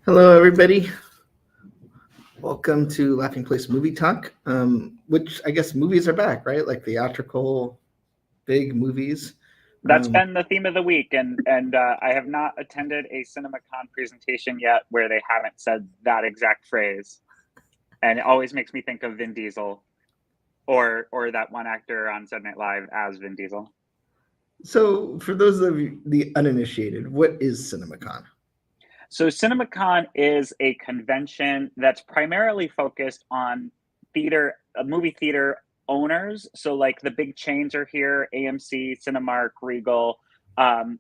Hello, everybody. Welcome to Laughing Place Movie Talk, which I guess movies are back, right? Like theatrical, big movies. That's been the theme of the week, and I have not attended a CinemaCon presentation yet where they haven't said that exact phrase, and it always makes me think of Vin Diesel, or that one actor on Saturday Night Live as Vin Diesel. So, for those of you, the uninitiated, what is CinemaCon? So CinemaCon is a convention that's primarily focused on movie theater owners. So like the big chains are here: AMC, Cinemark, Regal,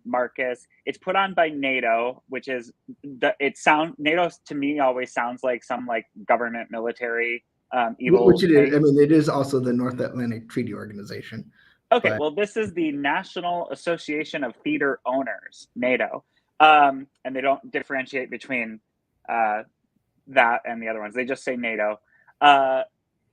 Marcus. It's put on by NATO, which is NATO to me always sounds like some like government military evil Which it is. I thing. mean, it is also the North Atlantic Treaty Organization. Okay, But well, this is the National Association of Theater Owners, NATO, and they don't differentiate between uh, that and the other ones. They just say NATO, uh,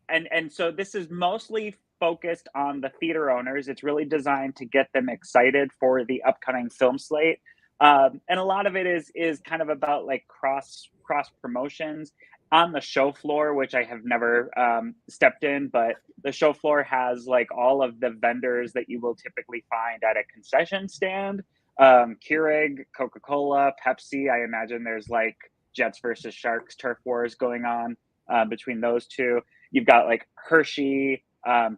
and so this is mostly focused on the theater owners. It's really designed to get them excited for the upcoming film slate, and a lot of it is kind of about like cross promotions on the show floor, which I have never stepped in, but the show floor has like all of the vendors that you will typically find at a concession stand. Keurig, Coca-Cola, Pepsi. I imagine there's like Jets versus Sharks turf wars going on between those two. You've got like Hershey,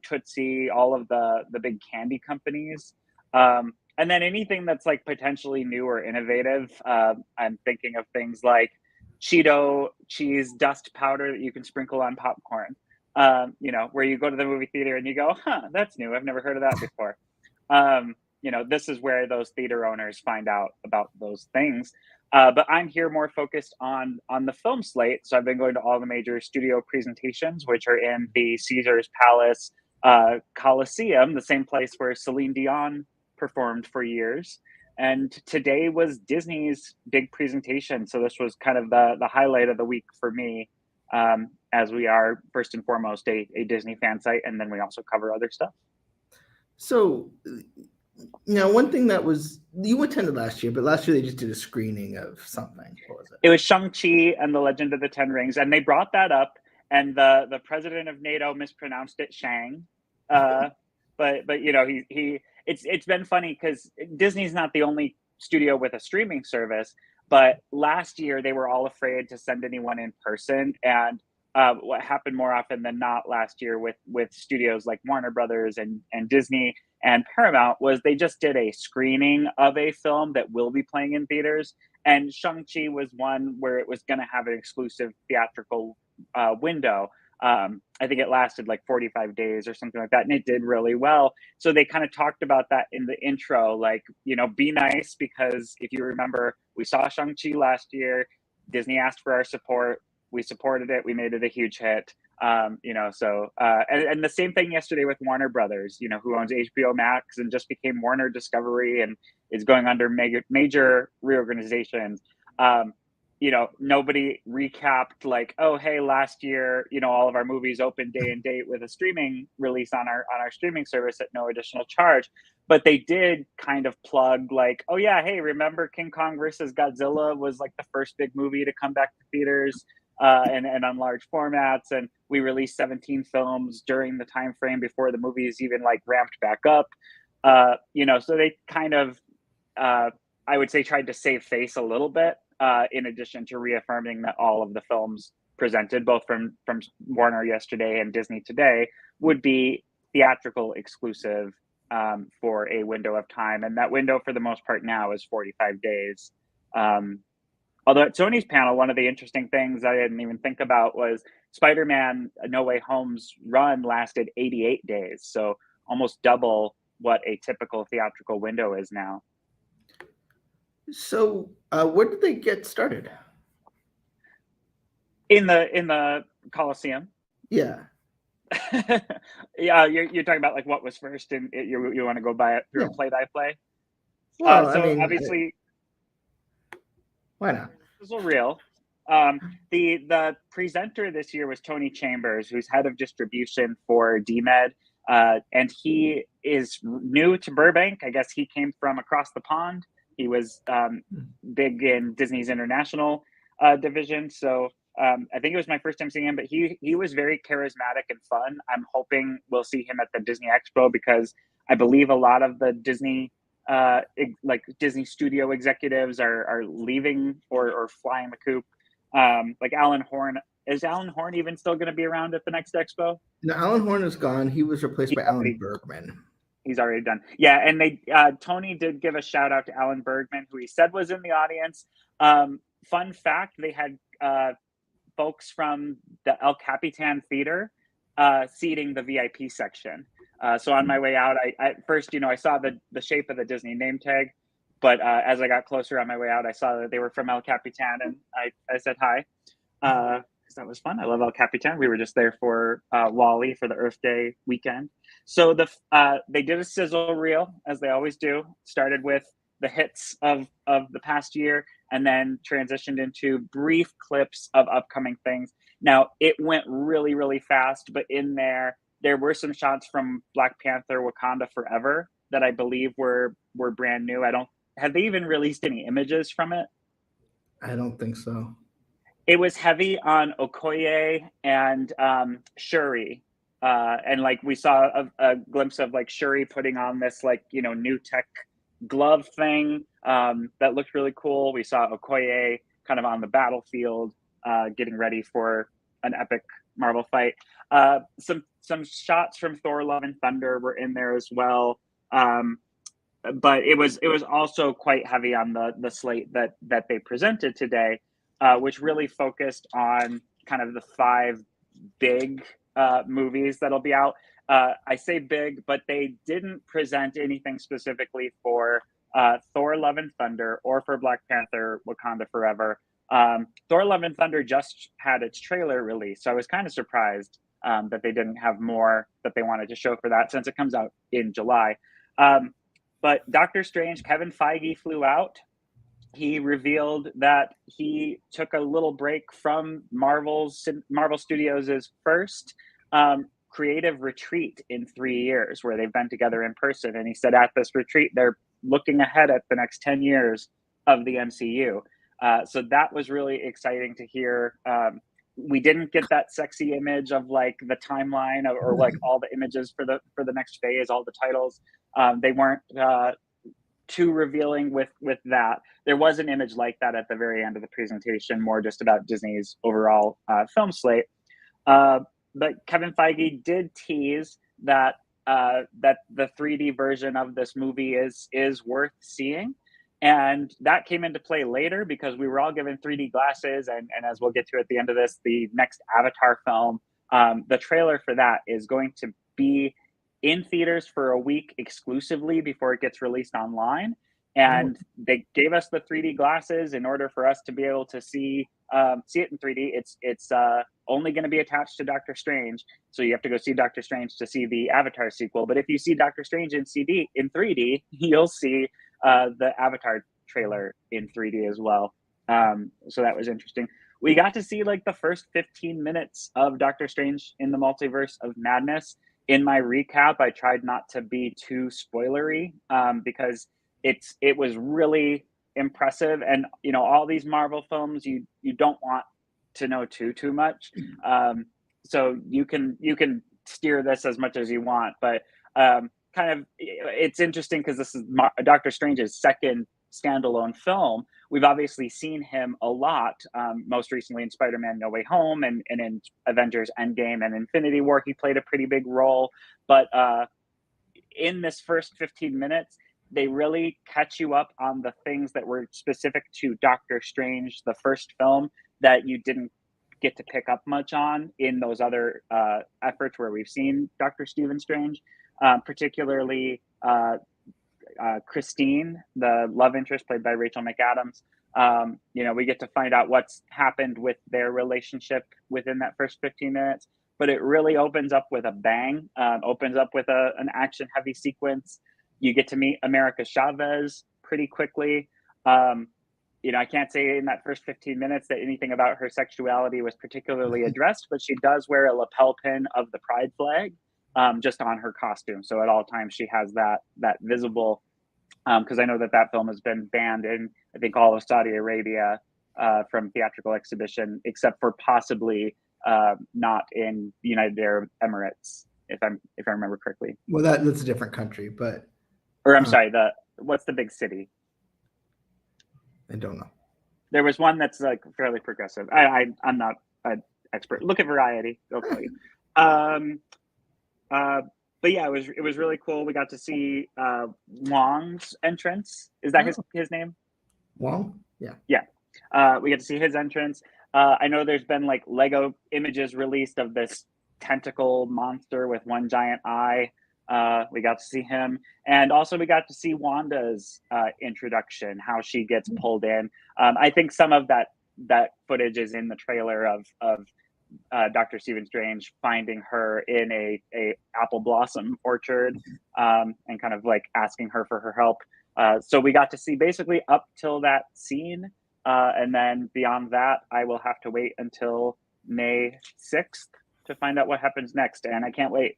Tootsie, all of the big candy companies. And then anything that's like potentially new or innovative. I'm thinking of things like Cheeto cheese dust powder that you can sprinkle on popcorn. Where you go to the movie theater and you go, huh, that's new. I've never heard of that before. This is where those theater owners find out about those things. But I'm here more focused on the film slate. So I've been going to all the major studio presentations, which are in the Caesars Palace Coliseum, the same place where Celine Dion performed for years. And today was Disney's big presentation. So this was kind of the highlight of the week for me, as we are first and foremost a Disney fan site. And then we also cover other stuff. so now, one thing that was you attended last year, but last year they just did a screening of something. What was it? It was Shang-Chi and the Legend of the Ten Rings. And they brought that up. And the president of NATO mispronounced it Shang. But it's been funny because Disney's not the only studio with a streaming service, but last year they were all afraid to send anyone in person. And what happened more often than not last year with studios like Warner Brothers and Disney and Paramount was they just did a screening of a film that will be playing in theaters. And Shang-Chi was one where it was going to have an exclusive theatrical window. I think it lasted like 45 days or something like that, and it did really well. So they kind of talked about that in the intro, like, be nice, because if you remember, we saw Shang-Chi last year. Disney asked for our support. We supported it. We made it a huge hit. And the same thing yesterday with Warner Brothers, who owns HBO Max and just became Warner Discovery and is going under major reorganization. Nobody recapped like, oh, hey, last year, all of our movies opened day and date with a streaming release on our streaming service at no additional charge. But they did kind of plug like, oh yeah, hey, remember King Kong versus Godzilla was like the first big movie to come back to theaters and on large formats, and we released 17 films during the time frame before the movies even like ramped back up. So they kind of, I would say, tried to save face a little bit. In addition to reaffirming that all of the films presented, both from Warner yesterday and Disney today, would be theatrical exclusive for a window of time. And that window, for the most part now, is 45 days. Although at Sony's panel, one of the interesting things I didn't even think about was Spider-Man No Way Home's run lasted 88 days. So almost double what a typical theatrical window is now. So, where did they get started? In the Coliseum. Yeah. Yeah, you're talking about like what was first, and you want to go by it through a play-by-play. Well, Obviously, why not? This is real. The presenter this year was Tony Chambers, who's head of distribution for DMED, and he is new to Burbank. I guess he came from across the pond. He was big in Disney's International division. So I think it was my first time seeing him, but he was very charismatic and fun. I'm hoping we'll see him at the Disney Expo, because I believe a lot of the Disney like Disney studio executives are leaving or flying the coop. Like Alan Horn. Is Alan Horn even still going to be around at the next expo? No, Alan Horn is gone. He was replaced by Alan already, Bergman. He's already done. Yeah, and they Tony did give a shout out to Alan Bergman, who he said was in the audience. Fun fact: they had folks from the El Capitan Theater seating the VIP section. So on my way out, I first, I saw the shape of the Disney name tag, but as I got closer on my way out, I saw that they were from El Capitan, and I said hi. Because that was fun. I love El Capitan. We were just there for Wally for the Earth Day weekend. So they did a sizzle reel, as they always do. Started with the hits of the past year, and then transitioned into brief clips of upcoming things. Now, it went really, really fast, but in there were some shots from Black Panther: Wakanda Forever that I believe were brand new. Have they even released any images from it? I don't think so. It was heavy on Okoye and Shuri. And like we saw a glimpse of like Shuri putting on this like, new tech glove thing that looked really cool. We saw Okoye kind of on the battlefield getting ready for an epic Marvel fight. Some shots from Thor: Love and Thunder were in there as well. But it was also quite heavy on the slate that they presented today, which really focused on kind of the 5 big movies that'll be out. I say big, but they didn't present anything specifically for Thor: Love and Thunder or for Black Panther: Wakanda Forever. Thor: Love and Thunder just had its trailer released, so I was kind of surprised that they didn't have more that they wanted to show for that, since it comes out in July. But Doctor Strange, Kevin Feige flew out. He revealed that he took a little break from Marvel Studios' first creative retreat in 3 years, where they've been together in person. And he said at this retreat, they're looking ahead at the next 10 years of the MCU. So that was really exciting to hear. We didn't get that sexy image of like the timeline or like all the images for the next phase, all the titles. They weren't too revealing with that. There was an image like that at the very end of the presentation, more just about Disney's overall film slate. But Kevin Feige did tease that the 3D version of this movie is worth seeing. And that came into play later because we were all given 3D glasses. And as we'll get to at the end of this, the next Avatar film, the trailer for that is going to be in theaters for a week exclusively before it gets released online. And they gave us the 3D glasses in order for us to be able to see it in 3D. It's only going to be attached to Doctor Strange, so you have to go see Doctor Strange to see the Avatar sequel. But if you see Doctor Strange in 3D, you'll see the Avatar trailer in 3D as well. So that was interesting. We got to see like the first 15 minutes of Doctor Strange in the Multiverse of Madness. In my recap, I tried not to be too spoilery because it was really impressive. And all these Marvel films, you don't want to know too much. So you can steer this as much as you want, but kind of it's interesting because this is Doctor Strange's second standalone film. We've obviously seen him a lot, most recently in Spider-Man No Way Home and in Avengers Endgame and Infinity War. He played a pretty big role, but in this first 15 minutes, they really catch you up on the things that were specific to Doctor Strange, the first film, that you didn't get to pick up much on in those other efforts where we've seen Dr. Stephen Strange, particularly Christine, the love interest played by Rachel McAdams. We get to find out what's happened with their relationship within that first 15 minutes, but it really opens up with a bang, opens up with an action-heavy sequence. You get to meet America Chavez pretty quickly. I can't say in that first 15 minutes that anything about her sexuality was particularly addressed, but she does wear a lapel pin of the pride flag just on her costume. So at all times she has that visible, because I know that film has been banned in, I think, all of Saudi Arabia from theatrical exhibition, except for possibly not in the United Arab Emirates, if I remember correctly. Well, that's a different country, but Or I'm sorry, what's the big city? I don't know. There was one that's like fairly progressive. I'm not an expert. Look at Variety; they'll tell you. But yeah, it was really cool. We got to see Wong's entrance. Is that his name? Wong? Yeah. Yeah. We get to see his entrance. I know there's been like Lego images released of this tentacle monster with one giant eye. We got to see him, and also we got to see Wanda's introduction, how she gets pulled in. I think some of that footage is in the trailer of Dr. Stephen Strange finding her in a apple blossom orchard, and kind of like asking her for her help. So we got to see basically up till that scene, and then beyond that, I will have to wait until May 6th to find out what happens next, and I can't wait.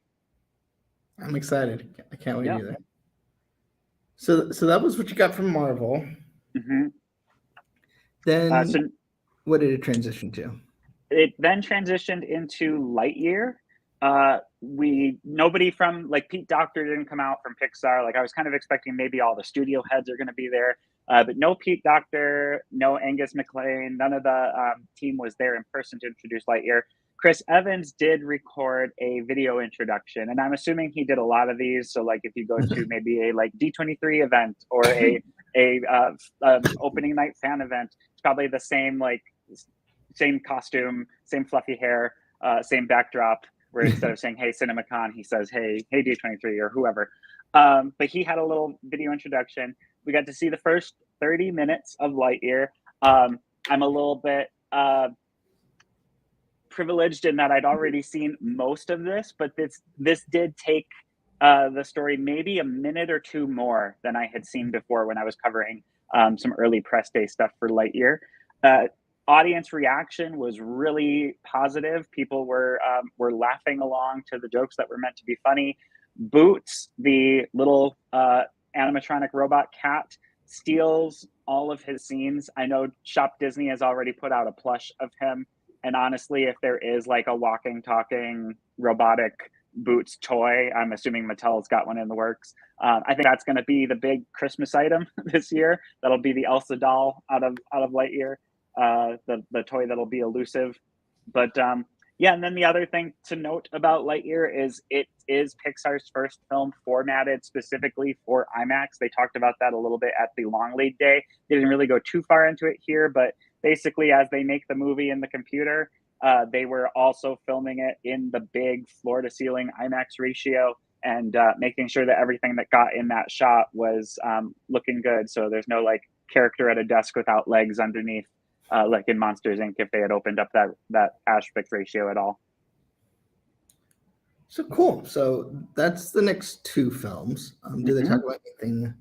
I'm excited. I can't wait either. So that was what you got from Marvel. Mm-hmm. Then what did it transition to? It then transitioned into Lightyear. Nobody from like Pete Docter didn't come out from Pixar. Like I was kind of expecting maybe all the studio heads are going to be there, but no Pete Docter, no Angus MacLane, none of the team was there in person to introduce Lightyear. Chris Evans did record a video introduction, and I'm assuming he did a lot of these. So like if you go to maybe a like D23 event or a opening night fan event, it's probably the same same costume, same fluffy hair, same backdrop, where instead of saying, hey, CinemaCon, he says, hey, D23 or whoever. But he had a little video introduction. We got to see the first 30 minutes of Lightyear. I'm a little bit privileged in that I'd already seen most of this, but this did take the story maybe a minute or two more than I had seen before when I was covering some early press day stuff for Lightyear. Audience reaction was really positive. People were laughing along to the jokes that were meant to be funny. Boots, the little animatronic robot cat, steals all of his scenes. I know Shop Disney has already put out a plush of him. And honestly, if there is like a walking, talking, robotic Boots toy, I'm assuming Mattel's got one in the works. I think that's going to be the big Christmas item this year. That'll be the Elsa doll out of Lightyear. The toy that'll be elusive. But yeah, and then the other thing to note about Lightyear is it is Pixar's first film formatted specifically for IMAX. They talked about that a little bit at the long lead day. They didn't really go too far into it here, but basically as they make the movie in the computer, they were also filming it in the big floor to ceiling IMAX ratio and making sure that everything that got in that shot was looking good. So there's no like character at a desk without legs underneath. Like in Monsters Inc., if they had opened up that aspect ratio at all. So cool. So that's the next two films. Do they talk about anything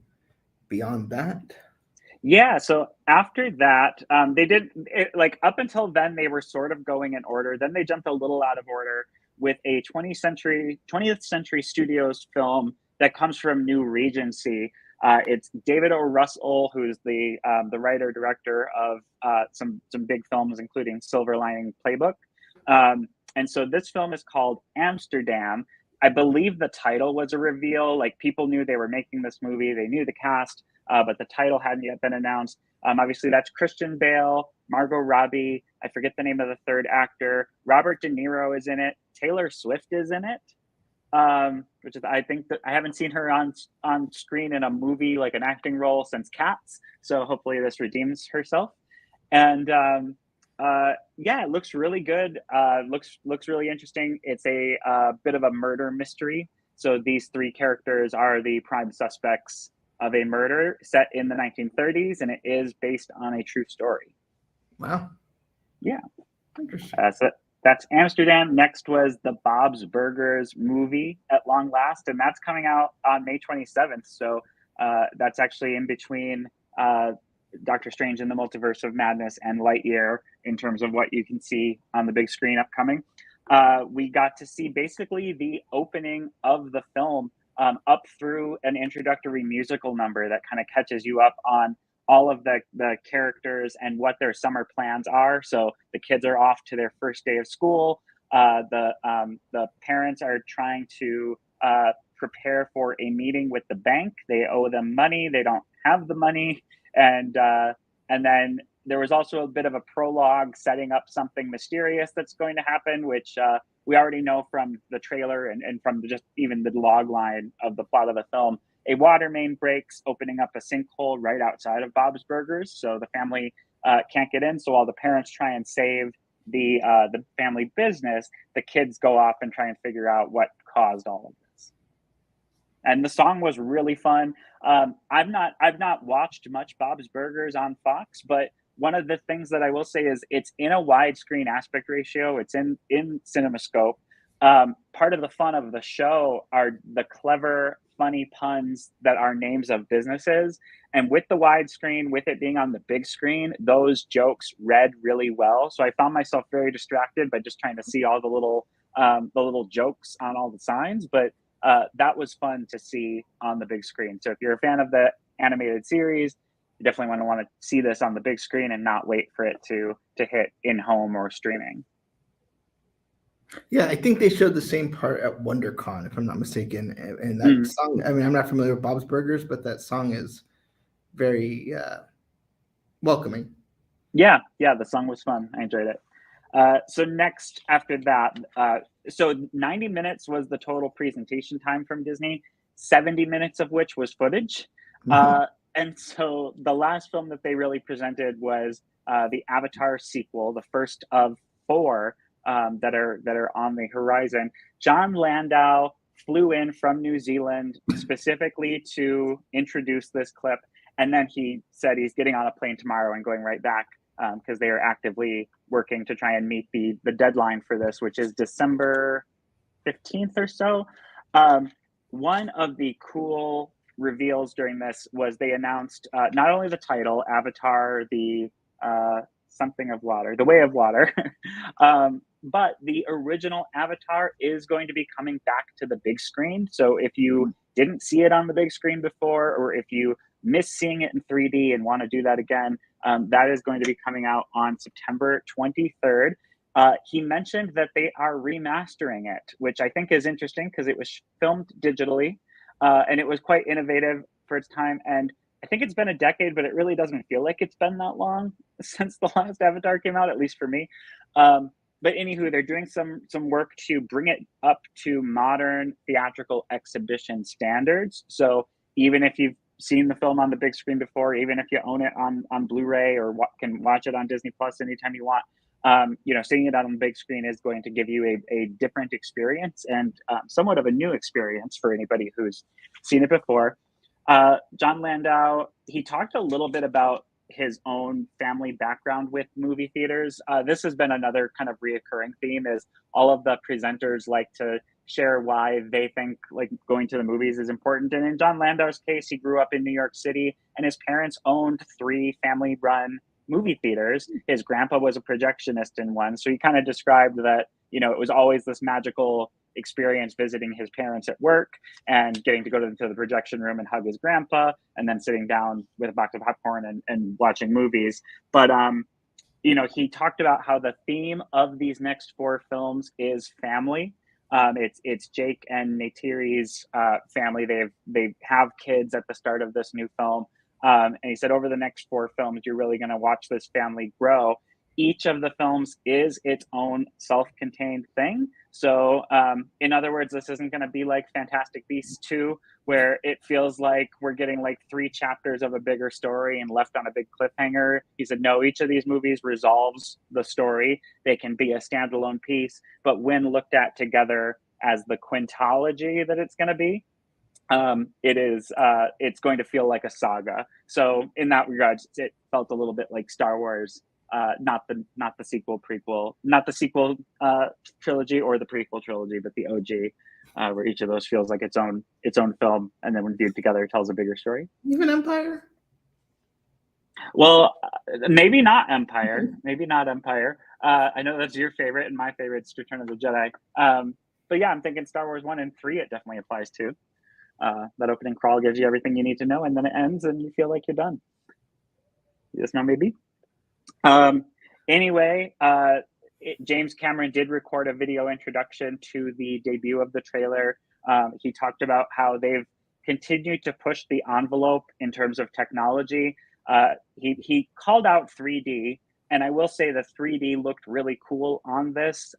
beyond that? Yeah. So after that, they did like up until then they were sort of going in order. Then they jumped a little out of order with a 20th Century Studios film that comes from New Regency. It's David O. Russell, who's the writer director of some big films, including Silver Lining Playbook. And so this film is called Amsterdam. I believe the title was a reveal. Like people knew they were making this movie, they knew the cast, but the title hadn't yet been announced. Obviously, that's Christian Bale, Margot Robbie. I forget the name of the third actor. Robert De Niro is in it. Taylor Swift is in it. Which is, I think that I haven't seen her on screen in a movie, like an acting role, since Cats. So hopefully this redeems herself. And yeah, it looks really good. Looks really interesting. It's a bit of a murder mystery. So these three characters are the prime suspects of a murder set in the 1930s, and it is based on a true story. Wow. Yeah. Interesting. That's it. That's Amsterdam. Next was the Bob's Burgers movie at long last, and that's coming out on May 27th. So that's actually in between Doctor Strange and the Multiverse of Madness and Lightyear in terms of what you can see on the big screen upcoming. We got to see basically the opening of the film up through an introductory musical number that kind of catches you up on all of the characters and what their summer plans are. So the kids are off to their first day of school. The parents are trying to prepare for a meeting with the bank. They owe them money. They don't have the money, and then there was also a bit of a prologue setting up something mysterious that's going to happen, which we already know from the trailer and from just even the log line of the plot of the film. A water main breaks, opening up a sinkhole right outside of Bob's Burgers, so the family can't get in. So while the parents try and save the family business, the kids go off and try and figure out what caused all of this. And the song was really fun. I've not watched much Bob's Burgers on Fox, but one of the things that I will say is it's in a widescreen aspect ratio. It's in CinemaScope. Part of the fun of the show are the clever, funny puns that are names of businesses. And with the widescreen, with it being on the big screen, those jokes read really well. So I found myself very distracted by just trying to see all the little jokes on all the signs. But that was fun to see on the big screen. So if you're a fan of the animated series, you definitely want to see this on the big screen and not wait for it to hit in home or streaming. Yeah, I think they showed the same part at WonderCon, if I'm not mistaken. And that song, I mean, I'm not familiar with Bob's Burgers, but that song is very welcoming. Yeah, the song was fun. I enjoyed it. So next after that, so 90 minutes was the total presentation time from Disney, 70 minutes of which was footage. And so the last film that they really presented was the Avatar sequel, the first of 4 that are on the horizon. John Landau flew in from New Zealand specifically to introduce this clip, and then he said he's getting on a plane tomorrow and going right back because they are actively working to try and meet the deadline for this, which is December 15th or so. One of the cool reveals during this was they announced not only the title, Avatar, the something of water, the way of water, but the original Avatar is going to be coming back to the big screen. So if you didn't see it on the big screen before, or if you miss seeing it in 3D and want to do that again, that is going to be coming out on September 23rd. He mentioned that they are remastering it, which I think is interesting because it was filmed digitally and it was quite innovative for its time. And I think it's been a decade, but it really doesn't feel like it's been that long since the last Avatar came out, at least for me. But anywho, they're doing some work to bring it up to modern theatrical exhibition standards. So even if you've seen the film on the big screen before, even if you own it on Blu-ray or can watch it on Disney Plus anytime you want, seeing it on the big screen is going to give you a different experience and somewhat of a new experience for anybody who's seen it before. John Landau, he talked a little bit about his own family background with movie theaters. This has been another kind of reoccurring theme, is all of the presenters like to share why they think like going to the movies is important. And in John Landau's case, he grew up in New York City and his parents owned 3 family-run movie theaters. His grandpa was a projectionist in one. So he kind of described that, it was always this magical experience visiting his parents at work and getting to go to the projection room and hug his grandpa and then sitting down with a box of popcorn and watching movies. But, he talked about how the theme of these next 4 films is family. It's Jake and Neytiri's family. They have kids at the start of this new film. And he said over the next 4 films, you're really going to watch this family grow. Each of the films is its own self-contained thing. So in other words, this isn't going to be like Fantastic Beasts 2, where it feels like we're getting like 3 chapters of a bigger story and left on a big cliffhanger. He said, no, each of these movies resolves the story. They can be a standalone piece, but when looked at together as the quintology that it's going to be, it's going to feel like a saga. So in that regard, it felt a little bit like Star Wars. Not the sequel trilogy or the prequel trilogy, but the OG, where each of those feels like its own film, and then when viewed together, tells a bigger story. Even Empire? Well, maybe not Empire. Maybe not Empire. I know that's your favorite, and my favorite's Return of the Jedi. But yeah, I'm thinking Star Wars 1 and 3. It definitely applies to. That opening crawl gives you everything you need to know, and then it ends, and you feel like you're done. Yes, no, maybe. Anyway, James Cameron did record a video introduction to the debut of the trailer. He talked about how they've continued to push the envelope in terms of technology. He called out 3D, and I will say the 3D looked really cool on this.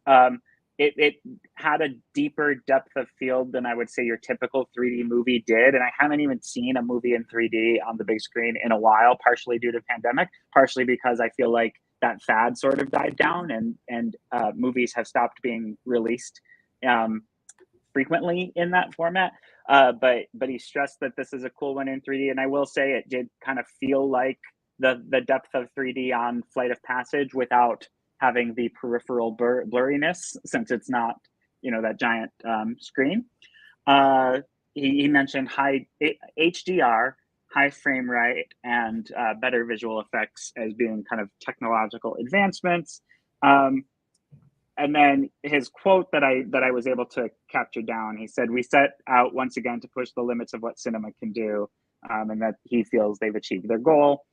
It had a deeper depth of field than I would say your typical 3D movie did. And I haven't even seen a movie in 3D on the big screen in a while, partially due to pandemic, partially because I feel like that fad sort of died down and movies have stopped being released frequently in that format. But he stressed that this is a cool one in 3D. And I will say it did kind of feel like the depth of 3D on Flight of Passage without having the peripheral blurriness, since it's not, that giant screen. He mentioned high HDR, high frame rate, and better visual effects as being kind of technological advancements. And then his quote that I was able to capture down, he said, "We set out once again to push the limits of what cinema can do," and that he feels they've achieved their goal.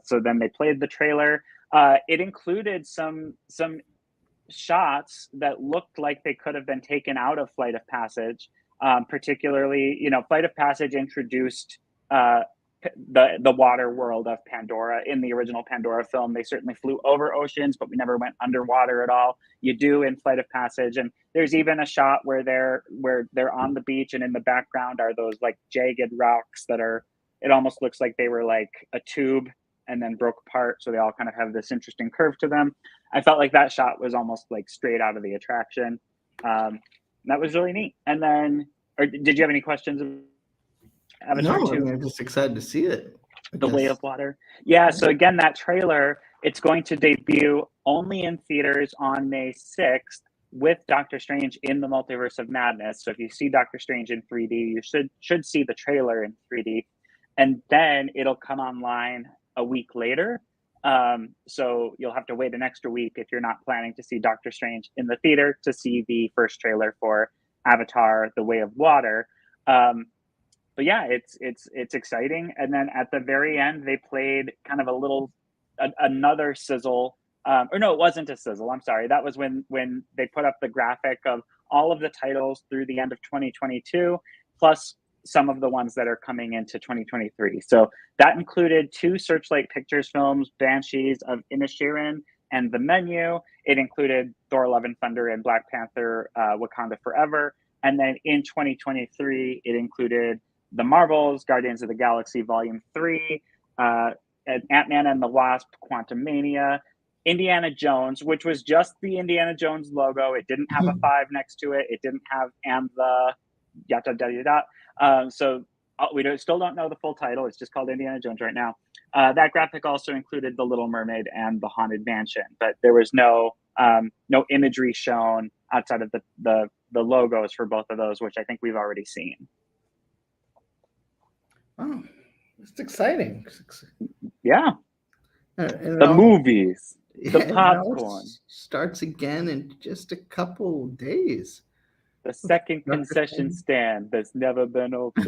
So then they played the trailer. It included some shots that looked like they could have been taken out of Flight of Passage. Particularly, Flight of Passage introduced the water world of Pandora. In the original Pandora film, they certainly flew over oceans, but we never went underwater at all. You do in Flight of Passage, and there's even a shot where they're on the beach, and in the background are those like jagged rocks that are. It almost looks like they were like a tube and then broke apart, so they all kind of have this interesting curve to them. I felt like that shot was almost like straight out of the attraction. That was really neat. And then, did you have any questions? Avatar 2? I'm just excited to see it. The Way of Water. Yeah, so again, that trailer, it's going to debut only in theaters on May 6th with Doctor Strange in the Multiverse of Madness. So if you see Doctor Strange in 3D, you should see the trailer in 3D. And then it'll come online a week later. So you'll have to wait an extra week if you're not planning to see Doctor Strange in the theater to see the first trailer for Avatar: The Way of Water. But yeah, it's exciting. And then at the very end, they played kind of another sizzle. Or no, it wasn't a sizzle. I'm sorry. That was when they put up the graphic of all of the titles through the end of 2022, plus some of the ones that are coming into 2023. So that included 2 Searchlight Pictures films, Banshees of Inisherin and The Menu. It included Thor: Love and Thunder and Black Panther: Wakanda Forever. And then in 2023, it included The Marvels, Guardians of the Galaxy Volume 3, Ant-Man and the Wasp: Quantumania, Indiana Jones, which was just the Indiana Jones logo. It didn't have a 5 next to it. It didn't have "and the yada yada yada." So we still don't know the full title. It's just called Indiana Jones right now. That graphic also included The Little Mermaid and The Haunted Mansion, but there was no imagery shown outside of the logos for both of those, which I think we've already seen. Oh, it's exciting. Yeah. And the movies, the popcorn. Starts again in just a couple days. The second concession stand that's never been opened.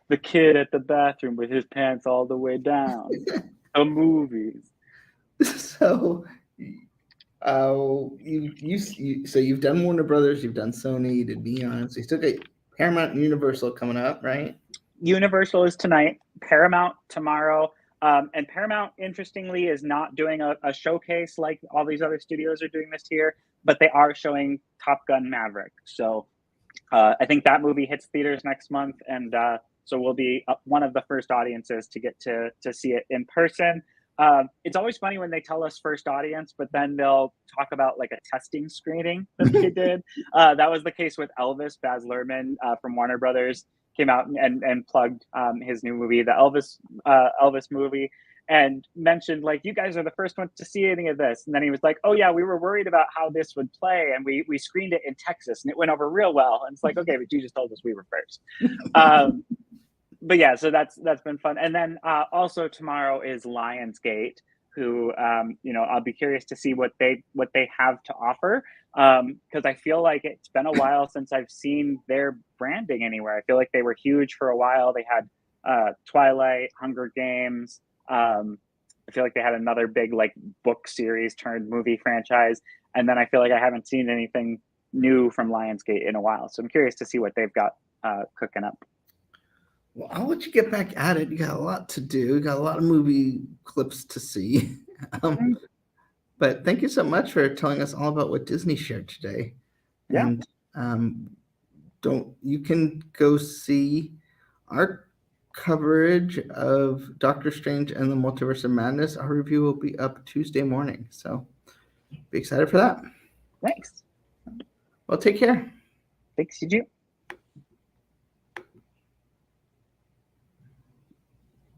The kid at the bathroom with his pants all the way down. The movies. So, you've done Warner Brothers, you've done Sony, you did Neon, so you still got Paramount and Universal coming up, right? Universal is tonight, Paramount tomorrow. And Paramount, interestingly, is not doing a showcase like all these other studios are doing this year, but they are showing Top Gun Maverick. So I think that movie hits theaters next month, and so we'll be one of the first audiences to get to see it in person. It's always funny when they tell us first audience, but then they'll talk about like a testing screening that they did. That was the case with Elvis. Baz Luhrmann from Warner Brothers came out and plugged his new movie, the Elvis movie, and mentioned like, you guys are the first ones to see any of this. And then he was like, oh yeah, we were worried about how this would play, and we screened it in Texas and it went over real well. And it's like, okay, but you just told us we were first. But yeah, so that's been fun. And then also tomorrow is Lionsgate, who I'll be curious to see what they have to offer, because I feel like it's been a while since I've seen their branding anywhere. I feel like they were huge for a while. They had Twilight, Hunger Games. I feel like they had another big like book series turned movie franchise, and then I feel like I haven't seen anything new from Lionsgate in a while. So I'm curious to see what they've got cooking up. Well, I'll let you get back at it. You got a lot to do. You got a lot of movie clips to see. But thank you so much for telling us all about what Disney shared today. Yeah. And you can go see our coverage of Doctor Strange and the Multiverse of Madness. Our review will be up Tuesday morning. So be excited for that. Thanks. Well, take care. Thanks, you too.